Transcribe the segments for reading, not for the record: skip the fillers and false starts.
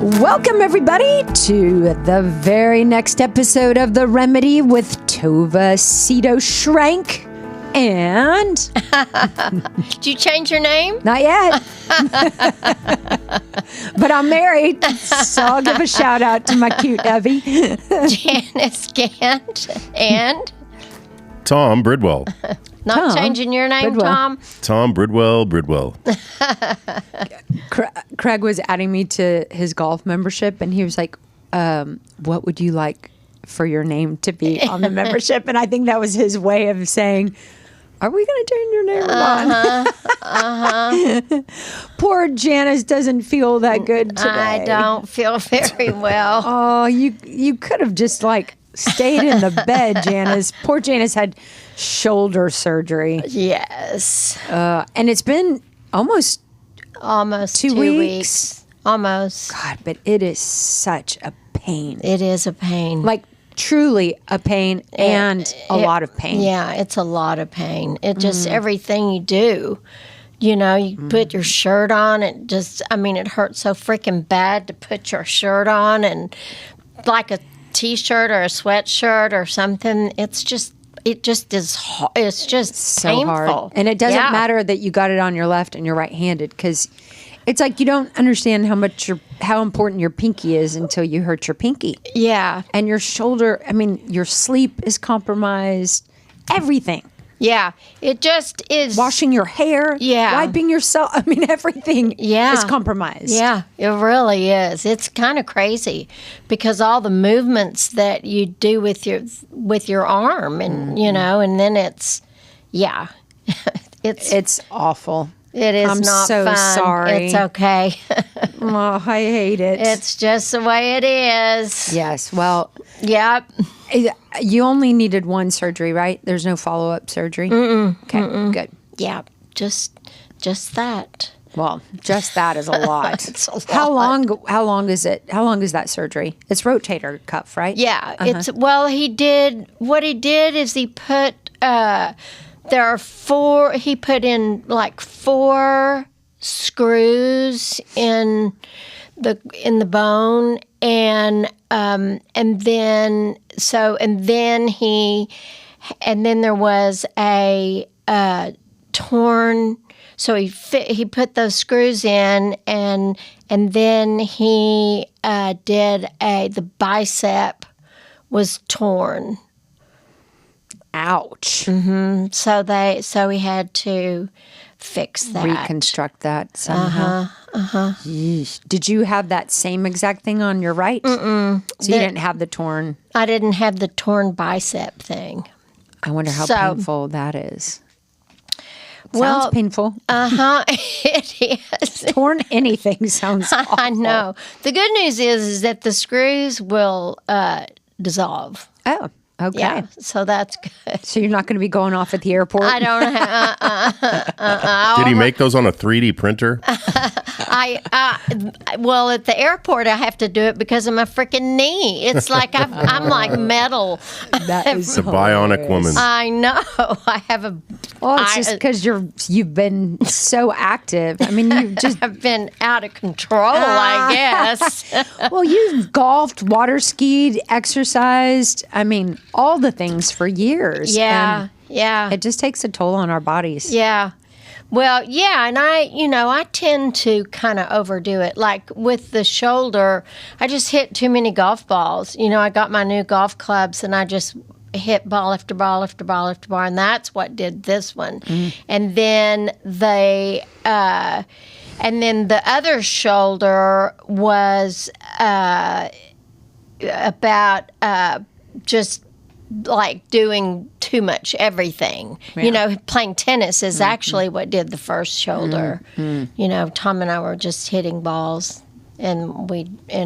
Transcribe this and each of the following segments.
Welcome, everybody, to the very next episode of The Remedy with Tova Sido Shrank. And... Did you change your name? Not yet. But I'm married, so I'll give a shout out to my cute hubby. Janice Gaunt and... Tom Bridwell. Not changing your name, Bridwell. Tom? Tom Bridwell. Craig was adding me to his golf membership, and he was like, what would you like for your name to be on the membership? And I think that was his way of saying, are we going to change your name or not? Poor Janice doesn't feel that good today. I don't feel very well. Oh, you could have just stayed in the bed, Janice. Poor Janice had shoulder surgery. Yes. And it's been almost 2 weeks. Almost. God, but it is such a pain. It is a pain. Truly a pain and a lot of pain. Yeah, it's a lot of pain. It just, everything you do, you put your shirt on, it hurts so freaking bad to put your shirt on, and like a t-shirt or a sweatshirt or something, it's just so painful. Hard. And it doesn't matter that you got it on your left and you're right-handed, because it's like you don't understand how important your pinky is until you hurt your pinky. Yeah. And your shoulder, your sleep is compromised. Everything. Yeah. It just is. Washing your hair. Yeah. Wiping yourself. Everything is compromised. Yeah, it really is. It's kind of crazy because all the movements that you do with your arm and, and then it's awful. It is I'm not so fun. sorry. It's okay. Oh, I hate it. It's just the way it is. Yes. Well. Yep. You only needed one surgery, right? There's no follow-up surgery? Okay, good. Yeah, just that. Well, just that is a lot. It's a lot. How long is it? How long is that surgery? It's rotator cuff, right? Yeah. What he did is he put he put in 4 screws in the bone, and then there was a torn. So he put those screws in, and then he did the bicep was torn. Ouch. Mm-hmm. So he had to fix that. Reconstruct that somehow. Yeesh. Did you have that same exact thing on your right? Mm-mm. So you didn't have the torn... I didn't have the torn bicep thing. I wonder how painful that is. Sounds painful. It is. Torn anything sounds awful. I know. The good news is that the screws will dissolve. Oh, okay. Yeah, so that's good. So you're not going to be going off at the airport? I don't have... Did he make those on a 3D printer? Well, at the airport, I have to do it because of my freaking knee. It's like I'm like metal. That is the bionic woman. I know. I have a... Well, it's just because you've been so active. You've just... I've been out of control, I guess. Well, you've golfed, water skied, exercised. All the things for years. Yeah, and it just takes a toll on our bodies. Yeah. Well, yeah, and I tend to kind of overdo it. Like with the shoulder, I just hit too many golf balls. I got my new golf clubs, and I just hit ball after ball after ball after ball, and that's what did this one. And then the other shoulder was about just like doing too much everything. Yeah. Playing tennis is actually what did the first shoulder. Tom and I were just hitting balls, and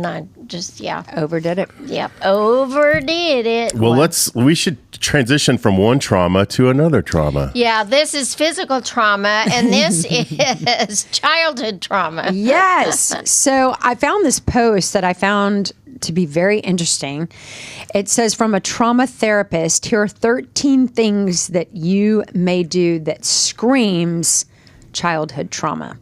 I just overdid it. Yep, overdid it. Well, we should transition from one trauma to another trauma. Yeah, this is physical trauma, and this is childhood trauma. Yes. So I found this post that I found to be very interesting. It says, from a trauma therapist, here are 13 things that you may do that screams childhood trauma.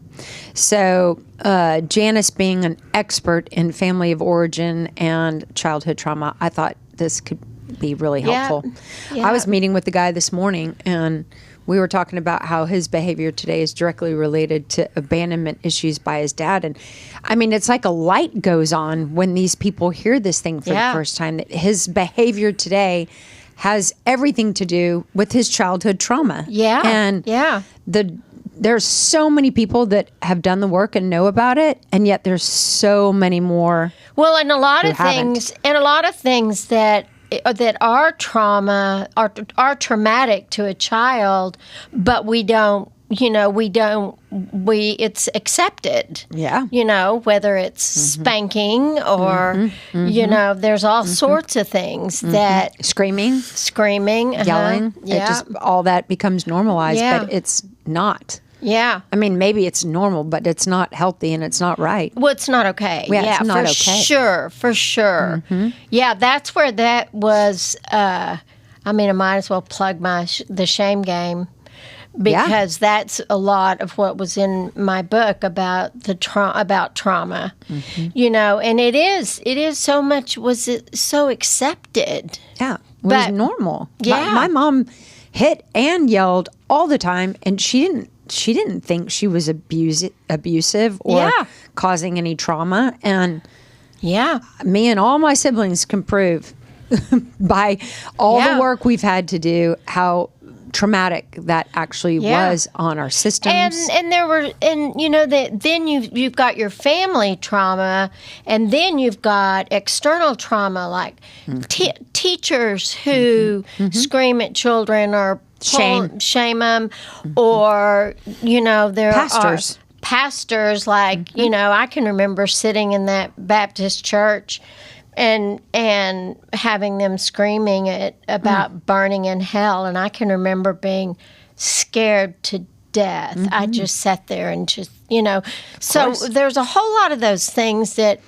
So Janice, being an expert in family of origin and childhood trauma, I thought this could be really helpful. Yeah. I was meeting with the guy this morning, and we were talking about how his behavior today is directly related to abandonment issues by his dad. And I mean, it's like a light goes on when these people hear this thing for the first time, that his behavior today has everything to do with his childhood trauma. Yeah. And there's so many people that have done the work and know about it, and yet there's so many more. Well, and a lot who of things that are trauma are traumatic to a child, but it's accepted. Yeah. Whether it's spanking or, there's all sorts of things that Screaming, yelling, it just all that becomes normalized, but it's not. Yeah. I mean, maybe it's normal, but it's not healthy and it's not right. Well, it's not okay. Yeah, it's not for okay. Sure, for sure. Yeah, that's where that was. I might as well plug the shame game, because that's a lot of what was in my book about about trauma. And it is so much. Was it so accepted? Yeah, it was normal. Yeah, my mom hit and yelled all the time, and she didn't think she was abusive or causing any trauma. And me and all my siblings can prove by all the work we've had to do how traumatic that actually was on our systems. And then you've got your family trauma, and then you've got external trauma, like teachers who scream at children or shame them, or there are pastors like I can remember sitting in that Baptist church and having them screaming about burning in hell, and I can remember being scared to death. I just sat there and just so there's a whole lot of those things that.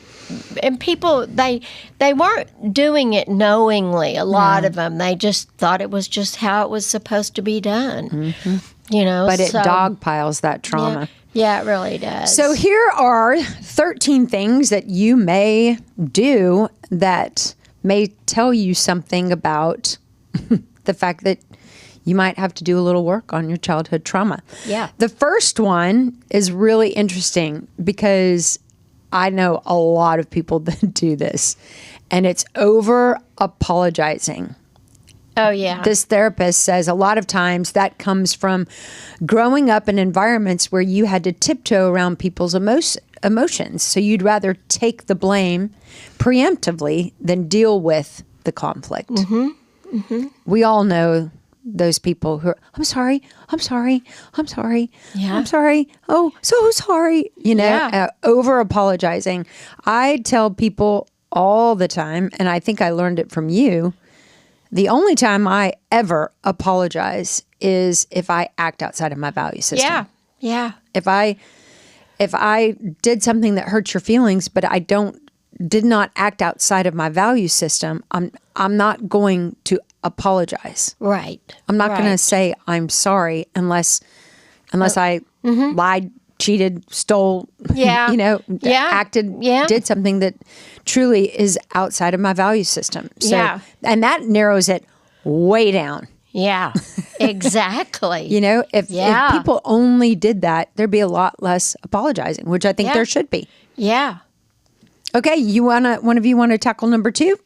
And people, they weren't doing it knowingly. A lot of them, they just thought it was just how it was supposed to be done. But it dogpiles that trauma. Yeah, it really does. So here are 13 things that you may do that may tell you something about the fact that you might have to do a little work on your childhood trauma. Yeah. The first one is really interesting because I know a lot of people that do this, and it's over apologizing. Oh, yeah. This therapist says a lot of times that comes from growing up in environments where you had to tiptoe around people's emotions. So you'd rather take the blame preemptively than deal with the conflict. We all know those people who are, I'm sorry. Yeah. I'm sorry. Oh, so sorry. Over apologizing. I tell people all the time, and I think I learned it from you, the only time I ever apologize is if I act outside of my value system. Yeah. If I did something that hurts your feelings, but I did not act outside of my value system, I'm not going to apologize. Right. I'm not going to say I'm sorry unless I lied, cheated, stole, acted, did something that truly is outside of my value system. So, and that narrows it way down. Yeah, exactly. If people only did that, there'd be a lot less apologizing, which I think there should be. Yeah. Okay, one of you want to tackle number 2?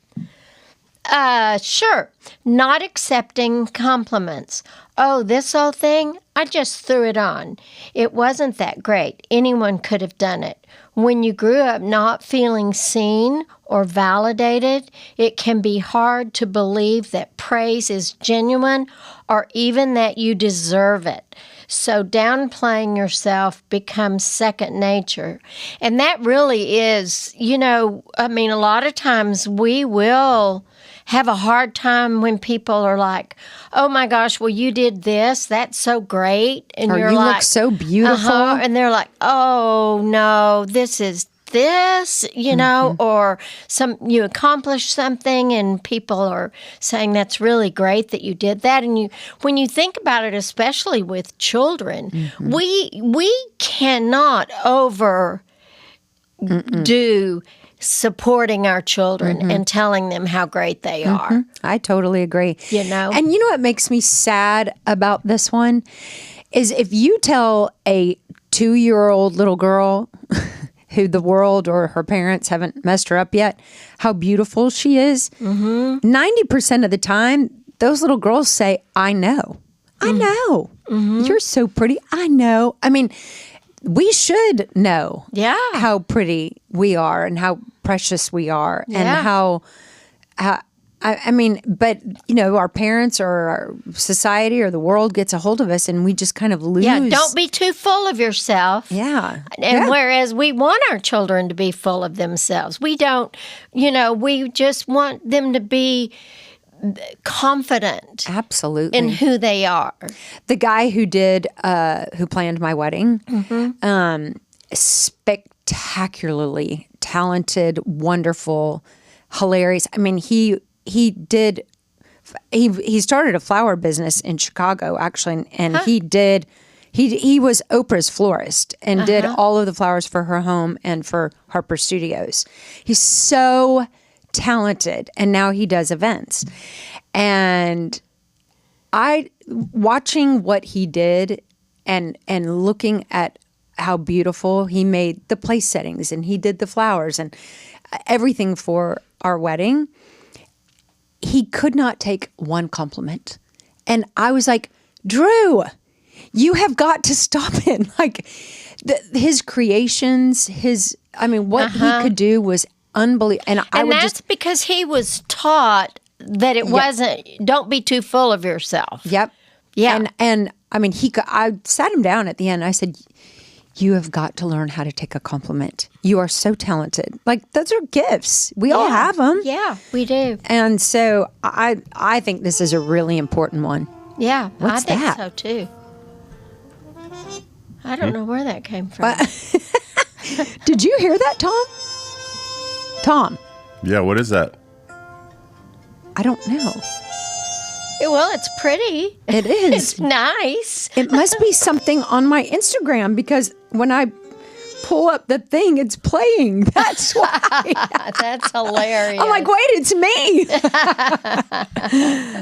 Sure. Not accepting compliments. Oh, this old thing, I just threw it on. It wasn't that great. Anyone could have done it. When you grew up not feeling seen or validated, it can be hard to believe that praise is genuine or even that you deserve it. So downplaying yourself becomes second nature. And that really is, a lot of times we will have a hard time when people are like, oh my gosh, well, you did this. That's so great. And or you're you like, look so beautiful. And they're like, oh no, this is this, you know, or you accomplished something and people are saying that's really great that you did that. And when you think about it, especially with children, we cannot overdo supporting our children and telling them how great they are. I totally agree. You know? And you know what makes me sad about this one is if you tell a 2-year-old little girl who the world or her parents haven't messed her up yet, how beautiful she is, 90% of the time, those little girls say, I know. I know. You're so pretty. I know. I mean, we should know how pretty we are and how precious we are and how I mean, but, you know, our parents or our society or the world gets a hold of us and we just kind of lose. Yeah, don't be too full of yourself. Yeah. And whereas we want our children to be full of themselves, we don't, you know, we just want them to be confident. Absolutely. In who they are. The guy who planned my wedding, spectacularly talented, wonderful, hilarious. I mean, he started a flower business in Chicago, actually, and he was Oprah's florist and did all of the flowers for her home and for Harper Studios. He's so talented, and now he does events. And watching what he did and looking at how beautiful he made the place settings, and he did the flowers and everything for our wedding. He could not take one compliment. And I was like, Drew, you have got to stop it. Like his creations, what he could do was unbelievable. And that's because he was taught that it wasn't, don't be too full of yourself. Yep. Yeah. And I mean, I sat him down at the end. I said, you have got to learn how to take a compliment. You are so talented. Like, those are gifts. We all have them. Yeah, we do. And so I think this is a really important one. Yeah, What's I think that? so too. I don't know where that came from. Did you hear that, Tom? Tom? Yeah, what is that? I don't know. Well, it's pretty. It is. It's nice. It must be something on my Instagram because when I pull up the thing, it's playing. That's why. That's hilarious. I'm like, wait, it's me.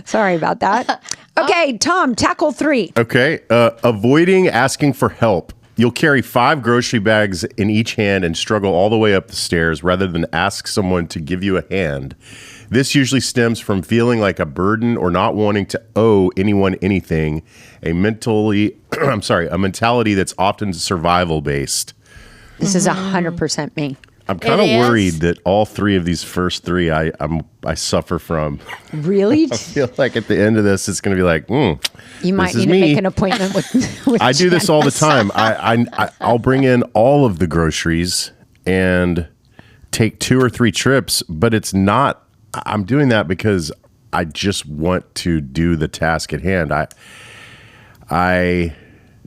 Sorry about that. Okay, Tom, tackle 3. Okay. Avoiding asking for help. You'll carry 5 grocery bags in each hand and struggle all the way up the stairs rather than ask someone to give you a hand. This usually stems from feeling like a burden or not wanting to owe anyone anything, a mentality that's often survival based. This is 100% me. I'm kind of worried that all 3 of these first 3 I suffer from. Really? I feel like at the end of this, it's going to be like, you might need to make an appointment with I do this all the time. I'll bring in all of the groceries and take 2 or 3 trips, but it's not. I'm doing that because I just want to do the task at hand.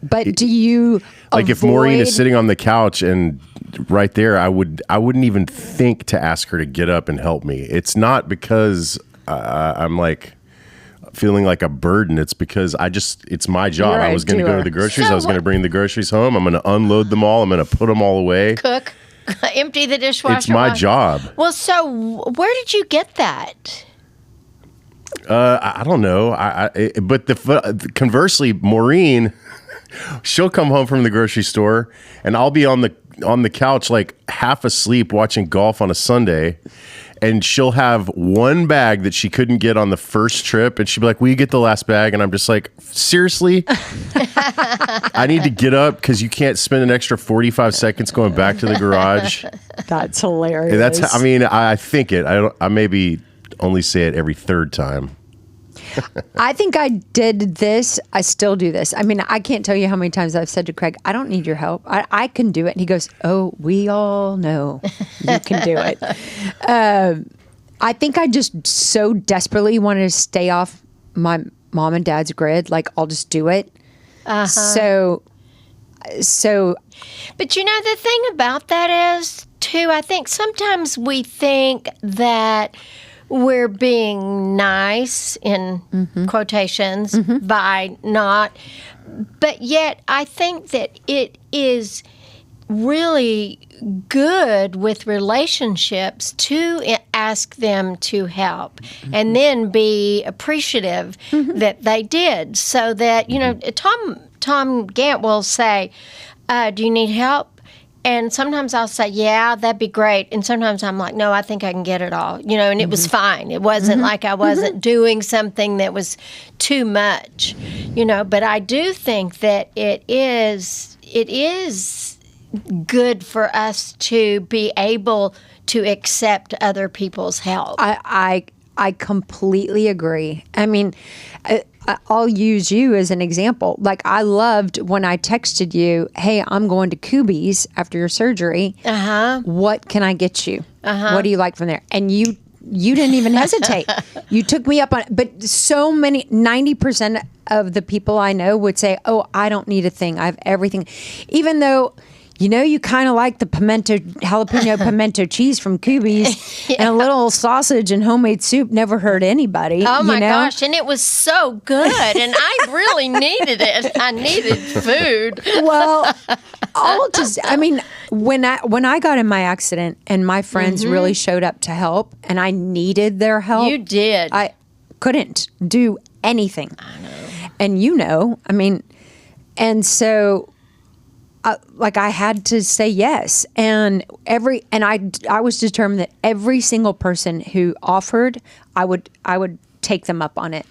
But do you like if Maureen is sitting on the couch and right there, I wouldn't even think to ask her to get up and help me. It's not because I'm like feeling like a burden. It's because it's my job. I was going to go to the groceries. I was going to bring the groceries home. I'm going to unload them all. I'm going to put them all away. Cook. Empty the dishwasher. It's my job. Well, so where did you get that? I don't know. But conversely, Maureen, she'll come home from the grocery store, and I'll be on the couch like half asleep watching golf on a Sunday, and she'll have one bag that she couldn't get on the first trip, and she'll be like, will you get the last bag? And I'm just like, seriously? I need to get up because you can't spend an extra 45 seconds going back to the garage. That's hilarious. I think it. I maybe only say it every 3rd time. I think I did this. I still do this. I mean, I can't tell you how many times I've said to Craig, I don't need your help. I can do it. And he goes, oh, we all know you can do it. I think I just so desperately wanted to stay off my mom and dad's grid. Like, I'll just do it. So. But you know, the thing about that is, too, too. I think sometimes we think that we're being nice in quotations by not, but yet I think that it is really good with relationships to ask them to help and then be appreciative that they did, so that, you know, Tom Gant will say, do you need help? And sometimes I'll say, yeah, that'd be great. And sometimes I'm like, no, I think I can get it all. You know, and it was fine. It wasn't like I wasn't doing something that was too much, you know. But I do think that it is good for us to be able to accept other people's help. I completely agree. I mean, I'll use you as an example. Like, I loved when I texted you, hey, I'm going to Kubi's after your surgery. What can I get you? What do you like from there? And you didn't even hesitate. You took me up on it. But so many, 90% of the people I know would say, oh, I don't need a thing. I have everything. Even though, you know, you kind of like the jalapeno pimento cheese from Kubi's, and a little sausage and homemade soup never hurt anybody. Oh my you know? gosh, and it was so good, and I really needed it. I needed food. Well, when I got in my accident and my friends really showed up to help and I needed their help. You did. I couldn't do anything. I know. And you know, I mean, and so I had to say yes, and I was determined that every single person who offered, I would take them up on it,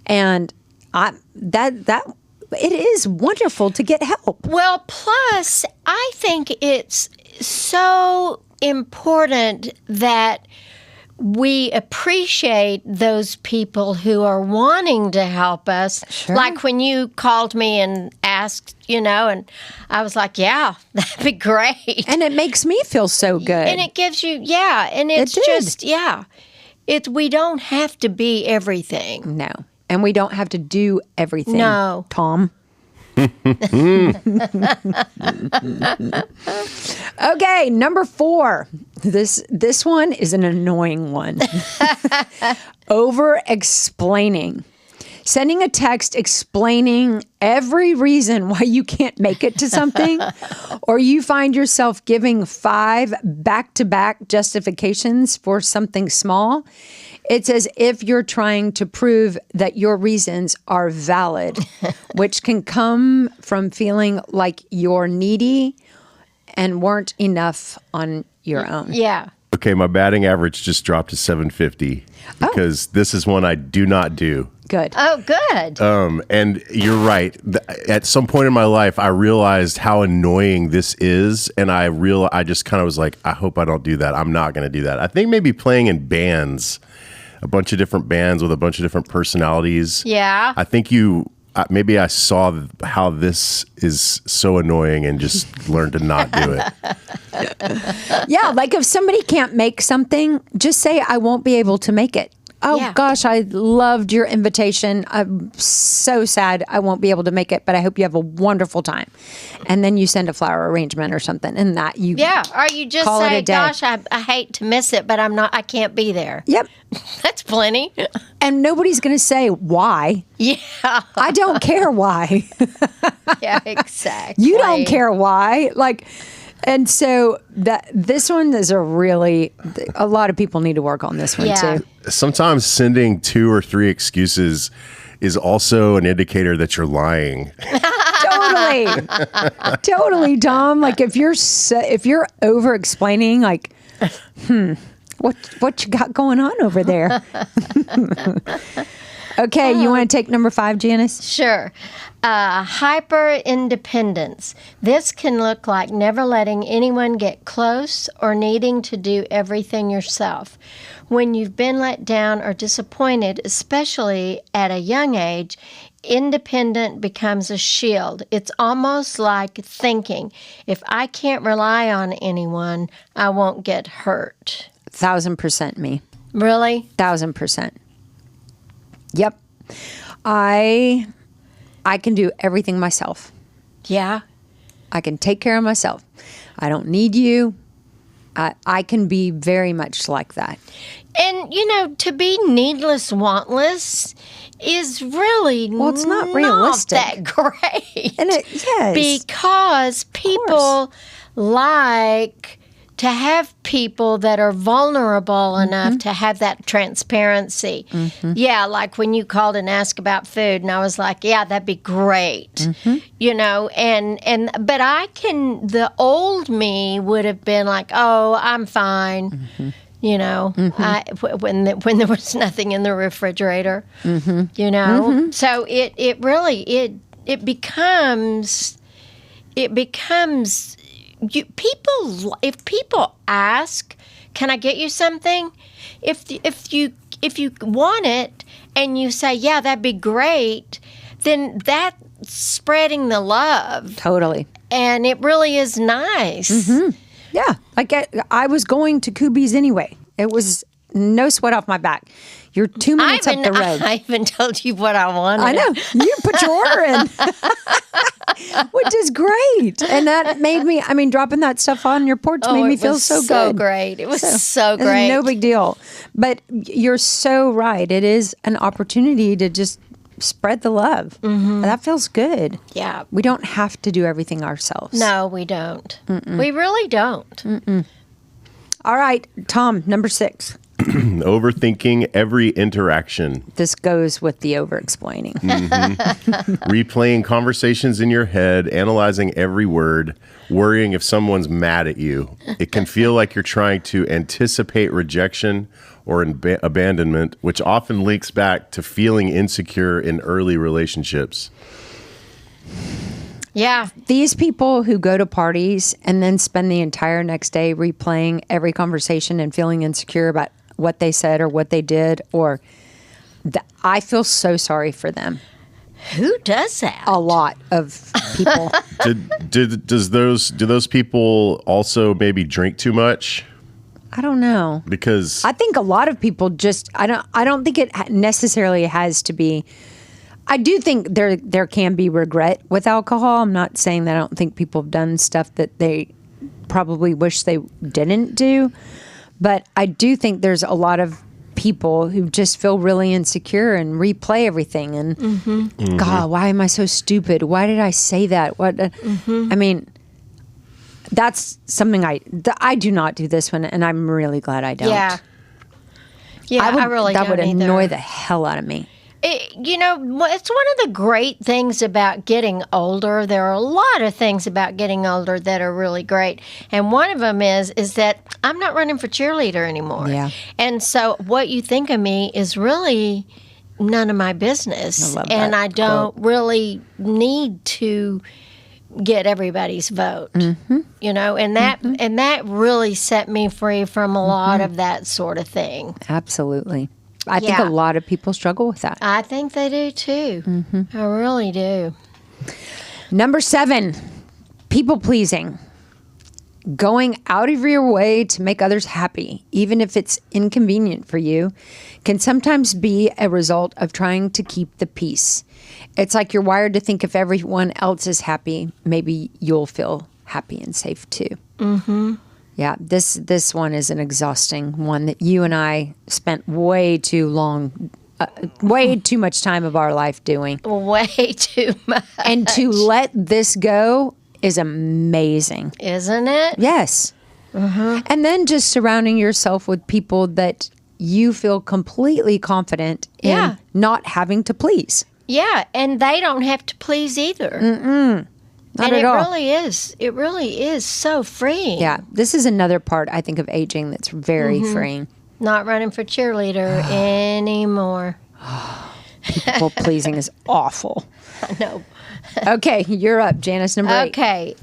and that it is wonderful to get help. Well, plus I think it's so important that we appreciate those people who are wanting to help us. Sure. Like when you called me and asked, you know, and I was like, yeah, that'd be great. And it makes me feel so good. And it gives you, and it's just, we don't have to be everything. No. And we don't have to do everything. No. Tom. Okay, number 4. This one is an annoying one. Over explaining. Sending a text explaining every reason why you can't make it to something, or you find yourself giving 5 back-to-back justifications for something small. It's as if you're trying to prove that your reasons are valid, which can come from feeling like you're needy and weren't enough on your own. Yeah. Okay, my batting average just dropped to 750 because this is one I do not do. Good. Oh, good. And you're right. At some point in my life, I realized how annoying this is, and I just kind of was like, I hope I don't do that. I'm not going to do that. I think maybe playing in bands, a bunch of different bands with a bunch of different personalities. Yeah. I think maybe I saw how this is so annoying and just learned to not do it. Yeah, like if somebody can't make something, just say, I won't be able to make it. Oh, gosh, I loved your invitation. I'm so sad I won't be able to make it, but I hope you have a wonderful time. And then you send a flower arrangement or something, and that you or you just say, gosh, I hate to miss it, but I can't be there. Yep. That's plenty. And nobody's going to say why. Yeah. I don't care why. Yeah, exactly. You don't care why. And so this one is a lot of people need to work on this one too. Sometimes sending 2 or 3 excuses is also an indicator that you're lying. Totally, Tom. Like if you're over explaining, like, what you got going on over there? Okay, you want to take number 5, Janice? Sure. Hyper independence. This can look like never letting anyone get close or needing to do everything yourself. When you've been let down or disappointed, especially at a young age, independent becomes a shield. It's almost like thinking, if I can't rely on anyone, I won't get hurt. 1,000% me. Really? 1,000%. Yep. I can do everything myself. Yeah. I can take care of myself. I don't need you. I can be very much like that. And, to be needless, wantless is really It's not realistic. that great. And yes. Because people like to have people that are vulnerable enough to have that transparency. Yeah, like when you called and asked about food, and I was like, yeah, that'd be great. But the old me would have been like, oh, I'm fine. When there was nothing in the refrigerator, So it really becomes if people ask, can I get you something? If you want it and you say, yeah, that'd be great, then that's spreading the love. Totally. And it really is nice. Yeah. I was going to Kubi's anyway. It was no sweat off my back. You're 2 minutes up the road. I even told you what I wanted. I know. You put your order in. Which is great. And that made me, dropping that stuff on your porch made me feel so good. So great. It was so great. No big deal. But you're so right. It is an opportunity to just spread the love. That feels good. Yeah. We don't have to do everything ourselves. No, we don't. We really don't. All right, Tom, number 6. Overthinking every interaction. This goes with the over-explaining. Replaying conversations in your head, analyzing every word, worrying if someone's mad at you. It can feel like you're trying to anticipate rejection or abandonment, which often links back to feeling insecure in early relationships. Yeah. These people who go to parties and then spend the entire next day replaying every conversation and feeling insecure about what they said or what they did, I feel so sorry for them. Who does that? A lot of people. Do those people also maybe drink too much? I don't know. Because I think a lot of people just, I don't think it necessarily has to be. I do think there can be regret with alcohol. I'm not saying that I don't think people have done stuff that they probably wish they didn't do. But I do think there's a lot of people who just feel really insecure and replay everything. And, God, why am I so stupid? Why did I say that? That's something I do not do this one, and I'm really glad I don't. Yeah. Yeah, I really don't That would annoy either. the hell out of me. It's one of the great things about getting older. There are a lot of things about getting older that are really great. And one of them is that I'm not running for cheerleader anymore. Yeah. And so what you think of me is really none of my business. I love and that I don't really need to get everybody's vote. And that really set me free from a lot of that sort of thing. Absolutely. I think a lot of people struggle with that. I think they do too. I really do. Number 7, people pleasing. Going out of your way to make others happy, even if it's inconvenient for you, can sometimes be a result of trying to keep the peace. It's like you're wired to think if everyone else is happy, maybe you'll feel happy and safe too. Yeah, this one is an exhausting one that you and I spent way too much time of our life doing. Way too much. And to let this go is amazing. Isn't it? Yes. And then just surrounding yourself with people that you feel completely confident in not having to please. Yeah, and they don't have to please either. Not at all. It really is so freeing. Yeah, this is another part, I think, of aging that's very freeing. Not running for cheerleader anymore. People pleasing is awful. I know. Okay, you're up, Janice, number 8. Okay.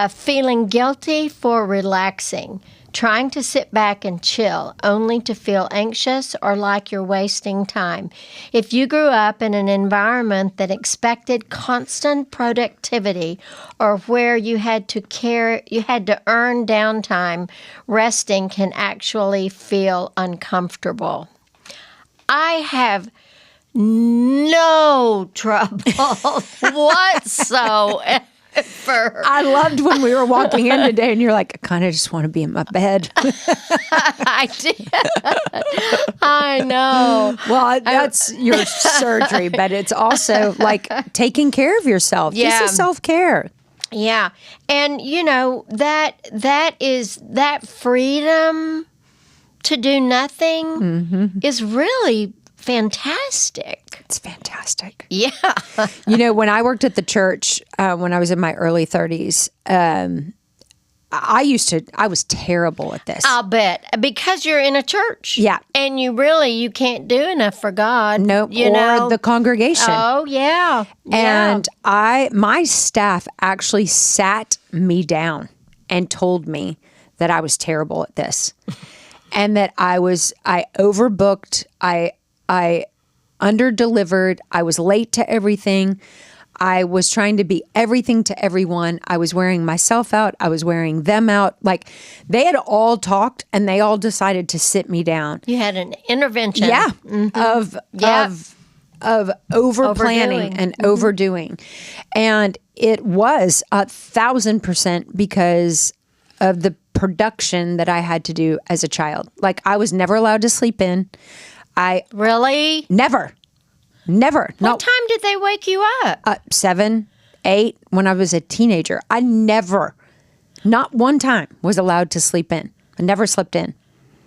Feeling guilty for relaxing. Trying to sit back and chill, only to feel anxious or like you're wasting time. If you grew up in an environment that expected constant productivity or where you had to earn downtime, resting can actually feel uncomfortable. I have no trouble whatsoever I loved when we were walking in today, and you're like, I kind of just want to be in my bed. I did. I know. Well, that's your surgery, but it's also like taking care of yourself. Yeah. This is self-care. Yeah. And, that is that freedom to do nothing is really fantastic. It's fantastic. Yeah. When I worked at the church, when I was in my early 30s, I was terrible at this. I'll bet. Because you're in a church. Yeah. And you can't do enough for God. Nope. You or know? the congregation. Oh, yeah. And my staff actually sat me down and told me that I was terrible at this. And that I overbooked, I underdelivered, I was late to everything. I was trying to be everything to everyone. I was wearing myself out. I was wearing them out. Like, they had all talked and they all decided to sit me down. You had an intervention. Yeah. Of over planning and overdoing. And it was 1,000% because of the production that I had to do as a child. Like, I was never allowed to sleep in. Really? Never. What time did they wake you up? 7, 8, when I was a teenager. I never, not one time, was allowed to sleep in. I never slept in.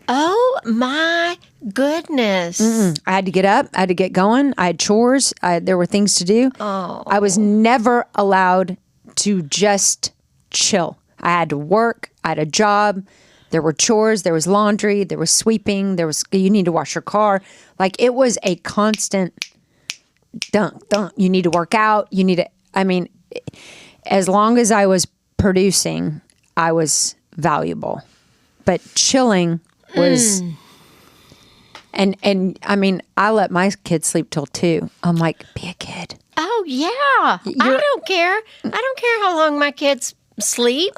Oh, my goodness. I had to get up. I had to get going. I had chores. There were things to do. Oh. I was never allowed to just chill. I had to work. I had a job. There were chores. There was laundry. There was sweeping. You need to wash your car. Like, it was a constant dunk. You need to work out. As long as I was producing, I was valuable. But chilling was, and I let my kids sleep till 2. I'm like, be a kid. Oh, yeah. I don't care. I don't care how long my kids sleep.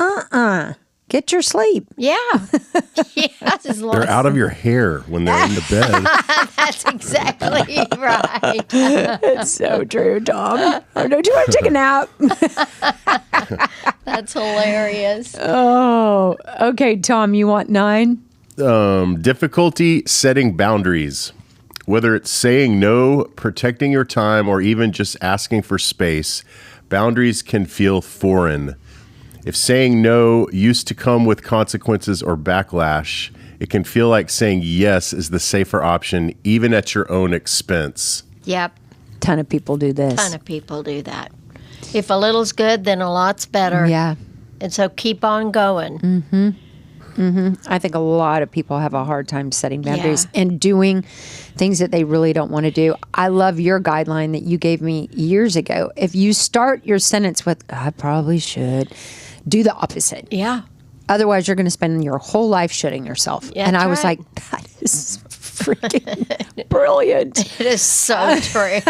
Get your sleep. Yeah. Yes, They're out of your hair when they're in the bed. That's exactly right. It's so true, Tom. Oh, don't you want to take a nap? That's hilarious. Oh, okay, Tom, you want 9? Difficulty setting boundaries. Whether it's saying no, protecting your time, or even just asking for space, boundaries can feel foreign. If saying no used to come with consequences or backlash, it can feel like saying yes is the safer option, even at your own expense. Yep. Ton of people do this. Ton of people do that. If a little's good, then a lot's better. Yeah. And so keep on going. I think a lot of people have a hard time setting boundaries and doing things that they really don't want to do. I love your guideline that you gave me years ago. If you start your sentence with, I probably should, do the opposite. Yeah. Otherwise, you're going to spend your whole life shitting yourself. Yeah, and I that's was right. like, that is freaking brilliant. It is so true.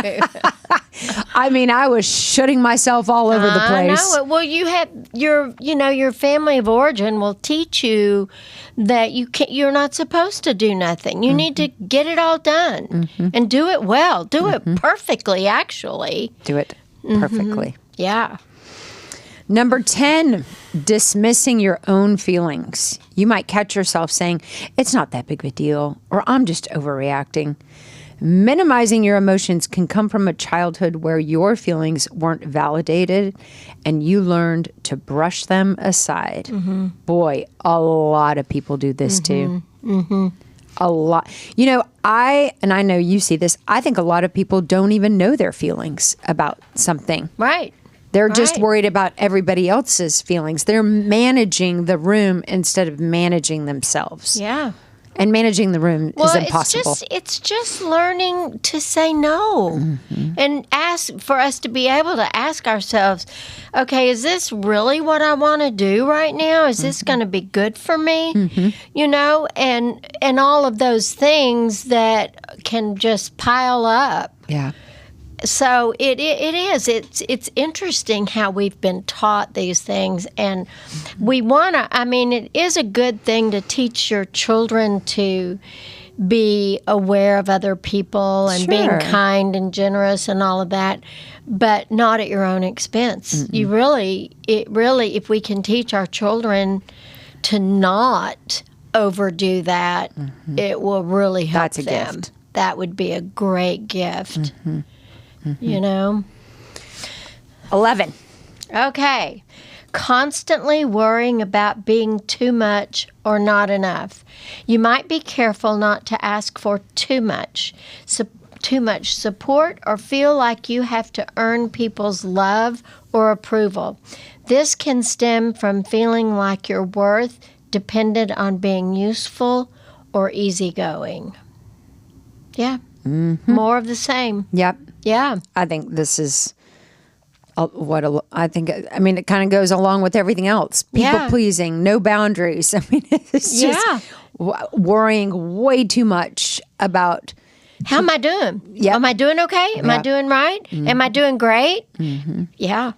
I was shitting myself all over the place. I know. Well, you have your family of origin will teach you that you're not supposed to do nothing. You need to get it all done and do it well. Do it perfectly, actually. Do it perfectly. Yeah. Number 10, dismissing your own feelings. You might catch yourself saying, it's not that big of a deal, or I'm just overreacting. Minimizing your emotions can come from a childhood where your feelings weren't validated and you learned to brush them aside. Boy, a lot of people do this too. A lot. I know you see this, I think a lot of people don't even know their feelings about something. Right. They're just worried about everybody else's feelings. They're managing the room instead of managing themselves. Yeah. And managing the room is impossible. It's just learning to say no and ask for us to be able to ask ourselves, okay, is this really what I want to do right now? Is this going to be good for me? And all of those things that can just pile up. Yeah. So it is. It's interesting how we've been taught these things, and we want to. It is a good thing to teach your children to be aware of other people and being Sure. kind and generous and all of that, but not at your own expense. You really, if we can teach our children to not overdo that, it will really help That's a them. gift. That would be a great gift, you know? 11. Okay. Constantly worrying about being too much or not enough. You might be careful not to ask for too much support or feel like you have to earn people's love or approval. This can stem from feeling like your worth depended on being useful or easygoing. Yeah. More of the same. Yep. Yeah. I think this is I mean, it kind of goes along with everything else. People Yeah. pleasing, no boundaries. I mean, it's just worrying way too much about. How am I doing? Yep. Am I doing okay? Am I Yep. doing right? Am I doing great? Yeah.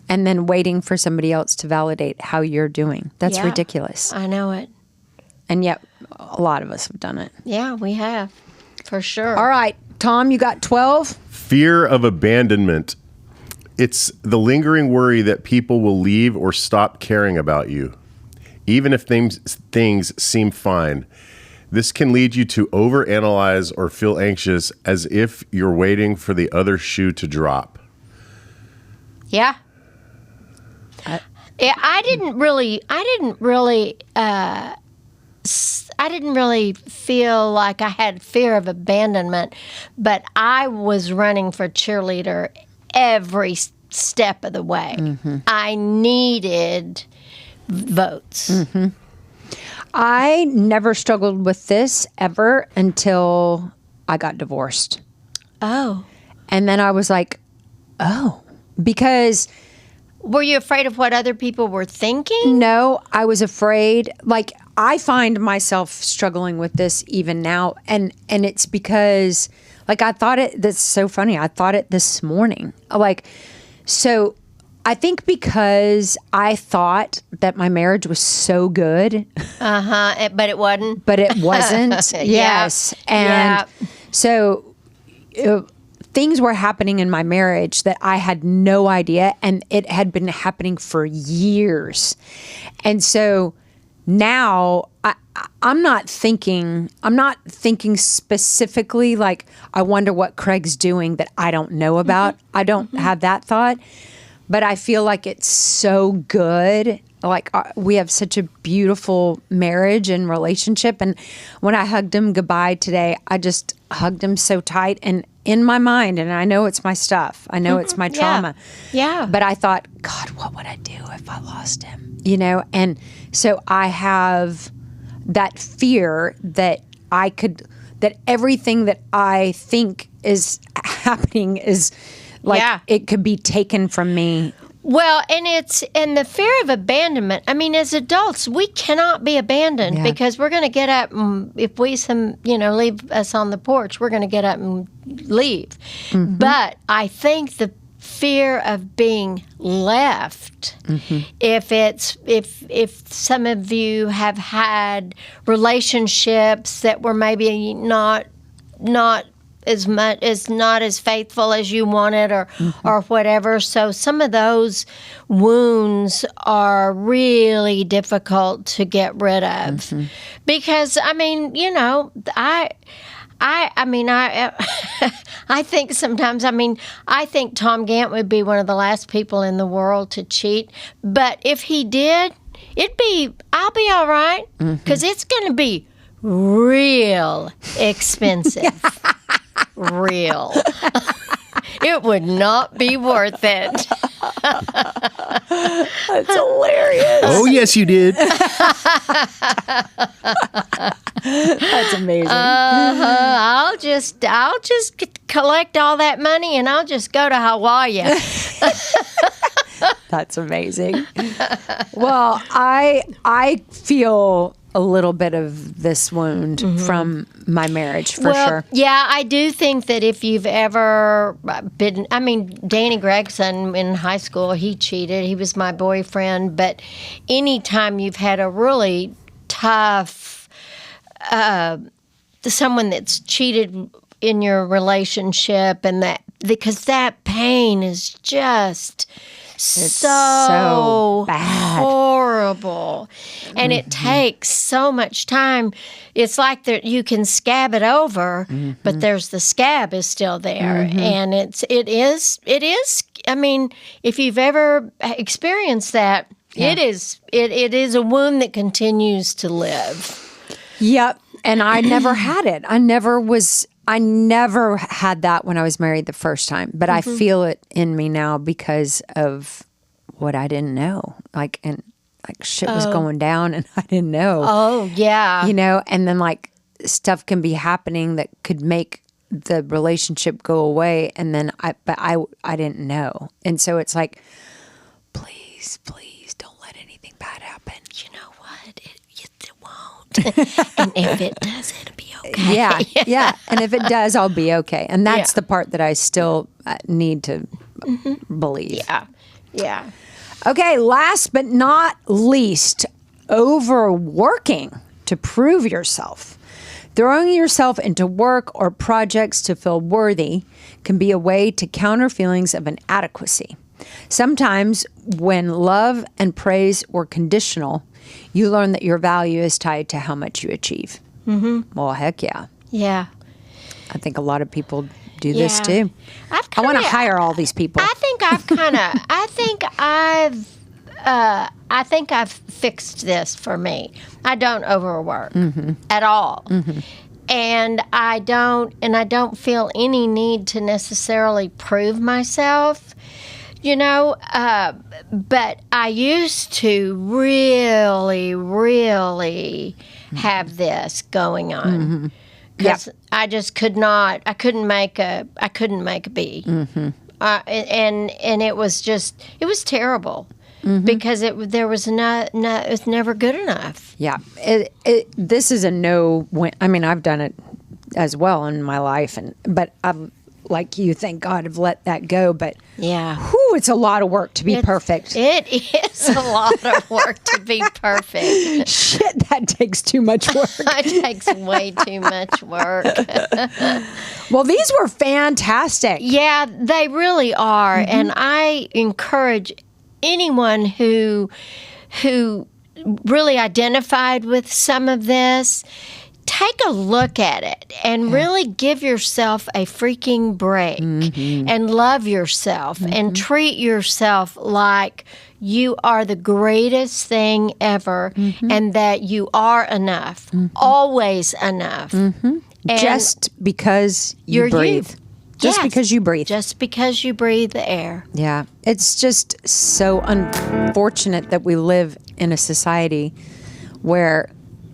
And then waiting for somebody else to validate how you're doing. That's Yeah. ridiculous. I know it. And yet, a lot of us have done it. Yeah, we have. For sure. All right, Tom, you got 12? Fear of abandonment. It's the lingering worry that people will leave or stop caring about you, even if things seem fine. This can lead you to overanalyze or feel anxious as if you're waiting for the other shoe to drop. Yeah. I didn't really feel like I had fear of abandonment, but I was running for cheerleader every step of the way. I needed votes. I never struggled with this ever until I got divorced. Oh. And then I was like, oh, because Were you afraid of what other people were thinking? no, I was afraid. Like, I find myself struggling with this even now. And it's because, like, that's so funny. I thought it this morning. Like, so I think because I thought that my marriage was so good, But it wasn't. but it wasn't. Yes. And so things were happening in my marriage that I had no idea, and it had been happening for years. And so now I'm not thinking specifically like, I wonder what Craig's doing that I don't know about. I don't have that thought, but I feel like it's so good. Like, we have such a beautiful marriage and relationship. And when I hugged him goodbye today, I just hugged him so tight and in my mind. And I know it's my stuff. I know it's my trauma. Yeah. But I thought, God, what would I do if I lost him? You know? And so I have that fear that that everything that I think is happening is like, it could be taken from me. Well, and the fear of abandonment. I mean, as adults, we cannot be abandoned because we're going to get up and if leave us on the porch, we're going to get up and leave. But I think the fear of being left, if some of you have had relationships that were maybe not as much as not as faithful as you wanted or whatever. So some of those wounds are really difficult to get rid of because I mean, I think sometimes, I think Tom Gant would be one of the last people in the world to cheat, but if he did, I'll be all right because it's going to be real expensive. Real. It would not be worth it. That's hilarious. Oh, yes, you did. That's amazing. I'll just collect all that money and I'll just go to Hawaii. That's amazing. Well, I feel a little bit of this wound from my marriage, for sure. Yeah, I do think that if you've ever been, Danny Gregson in high school, he cheated. He was my boyfriend. But anytime you've had a really tough someone that's cheated in your relationship, and that because that pain is just so bad. horrible, and it takes so much time. It's like that you can scab it over, but there's the scab is still there, and it is. I mean, if you've ever experienced that, it is a wound that continues to live. Yep. And I never had it. I never had that when I was married the first time, but I feel it in me now because of what I didn't know. Like shit was going down and I didn't know. Oh, yeah. You know, and then like stuff can be happening that could make the relationship go away, and then I didn't know. And so it's like, please don't let anything bad happen. You know what? It won't. And if it does, it'll be okay. Yeah. And if it does, I'll be okay. And that's the part that I still need to believe. Yeah. Okay, last but not least, overworking to prove yourself. Throwing yourself into work or projects to feel worthy can be a way to counter feelings of inadequacy. Sometimes when love and praise were conditional, you learn that your value is tied to how much you achieve. Well, heck yeah. Yeah. I think a lot of people do this too. I I want to hire all these people. I think I've fixed this for me. I don't overwork at all. And I don't feel any need to necessarily prove myself, you know, but I used to really have this going on. Because I just couldn't make a B. And it was terrible. Because it was never good enough. Yeah, this is a no win. I mean, I've done it as well in my life, but I'm like you. Thank God I've let that go. But it's a lot of work to be perfect. It is a lot of work to be perfect. Shit, that takes too much work. It takes way too much work. Well, these were fantastic. Yeah, they really are, and I encourage anyone who really identified with some of this, take a look at it and really give yourself a freaking break and love yourself and treat yourself like you are the greatest thing ever and that you are enough, always enough. Just because you breathe. Just because you breathe. Just because you breathe the air. Yeah. It's just so unfortunate that we live in a society where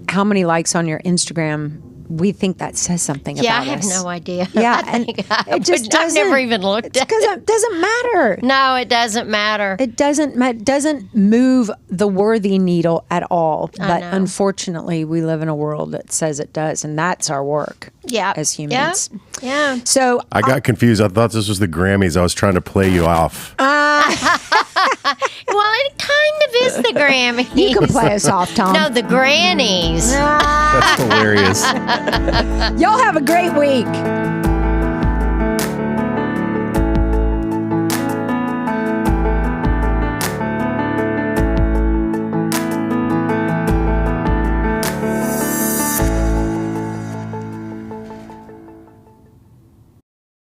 how many likes on your Instagram, we think that says something about us. Yeah, I have no idea. Yeah, and it just doesn't. I've never even looked at it. Because it doesn't matter. No, it doesn't matter. It doesn't move the worthy needle at all. But unfortunately, we live in a world that says it does, and that's our work as humans. Yeah. So I got confused. I thought this was the Grammys. I was trying to play you off. Well, it kind of is the Grammys. You can play us off, Tom. No, the Grannies. That's hilarious. Y'all have a great week.